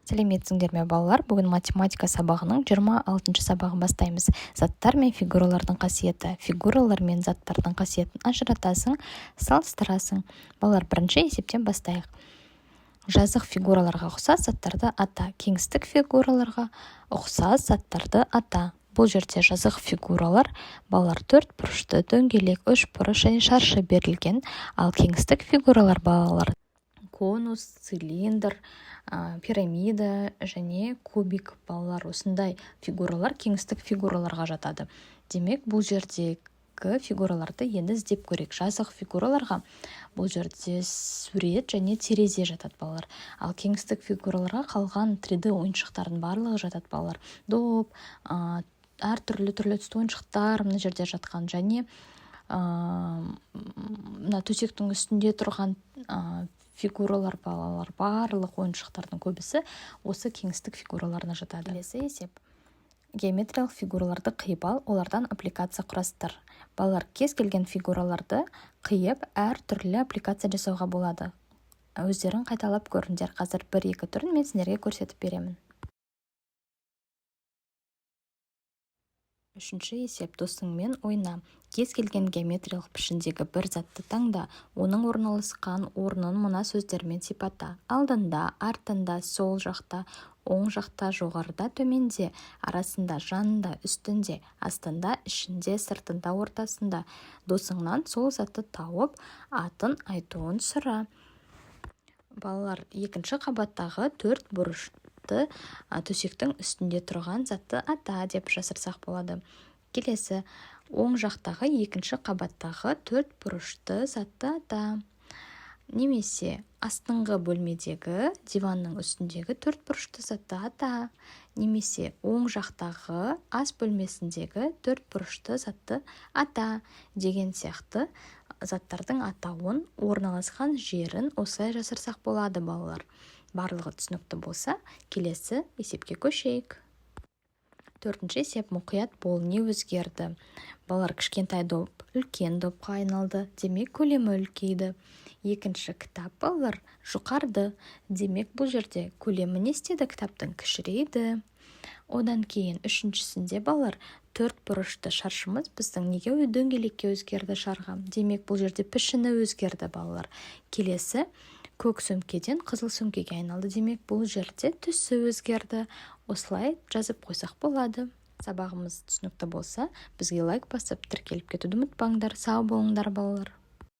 Сәлеметсіңдер ме балалар? Бүгін математика сабағының 26 сабағын бастаймыз. Заттар мен фигуралардың қасиеті. Фигуралар мен заттардың қасиетін ажыратасың, салыстырасың. Балалар, бірінші есептен бастайық. Жазық фигураларға ұқсас заттарды ата. Кеңістік фигураларға ұқсас заттарды ата. Бұл жерде жазық фигуралар балалар 4 бұрышты, дөңгелек, 3 бұрыш және шаршы берілген. Ал кеңістік фигуралар балалар конус, цилиндр, пирамида және кубик балалар. Осындай фигуралар кеңістік фигураларға жатады. Демек, бұл жердегі фигураларды енді іздеп көрейік. Жазық фигураларға бұл жерде сурет және терезе жатады балалар. Ал кеңістік фигураларға қалған 3D ойыншықтардың барлығы жатады балалар. Доп, әртүрлі түсті ойыншықтар мына жерде жатқан, және мына төсектің үстінде тұрған фигуралар балалар, барлық ойыншықтардың көбісі осы кеңістік фигураларына жатады. Келесі есеп. Геометриялық фигураларды қиып ал, олардан аппликация құрастыр. Балалар, кез келген фигураларды қиып әр түрлі аппликация жасауға болады. Өздерін қайталап көріңдер. Қазір 1-2 түрін мен сіздерге көрсетіп беремін. Үшінші есеп. Досыңмен ойна. Кез келген геометриялық пішіндегі бір затты таңда, оның орналасқан орнын мына сөздермен сипата. Алдында, артында, сол жақта, оң жақта, жоғарыда, төменде, арасында, жанында, үстінде, астында, ішінде, сыртында, ортасында. Досыңнан сол затты тауып, атын айтуын сұра. Балалар, екінші қабаттағы 4 бұрышты төсектің үстінде тұрған затты ата деп жасырсақ болады. Келесі, оң жақтағы екінші қабаттағы 4 бұрышты затты ата. Немесе астыңғы бөлмедегі диванның үстіндегі 4 бұрышты затты ата. Немесе оң жақтағы ас бөлмесіндегі 4 бұрышты затты ата деген сияқты заттардың атауын, орналасқан жерін осылай жасырсақ болады балалар. Барлығы түсінікті болса, келесі есепке көшейік. 4-ші есеп. Мұқият бол, не өзгерді? Балалар, кішкентай доп үлкен допқа айналды, демек көлемі үлкейді. Екінші кітап балалар жұқарды, демек бұл жерде көлемі не істеді? Кітаптың кішірейді. Одан кейін үшіншісінде балалар 4 бұрышты шаршымыз біздің неге дөңгелекке өзгерді шарға? Демек бұл жерде пішіні өзгерді балалар. Келесі көк сөмкеден қызыл сөмкеге айналды, демек бұл жерде түсі өзгерді. Осылай жазып қойсақ болады. Сабағымыз түсінікті болса, бізге лайк басып, тіркеліп кетуді ұмытпаңдар. Сау болыңдар балалар.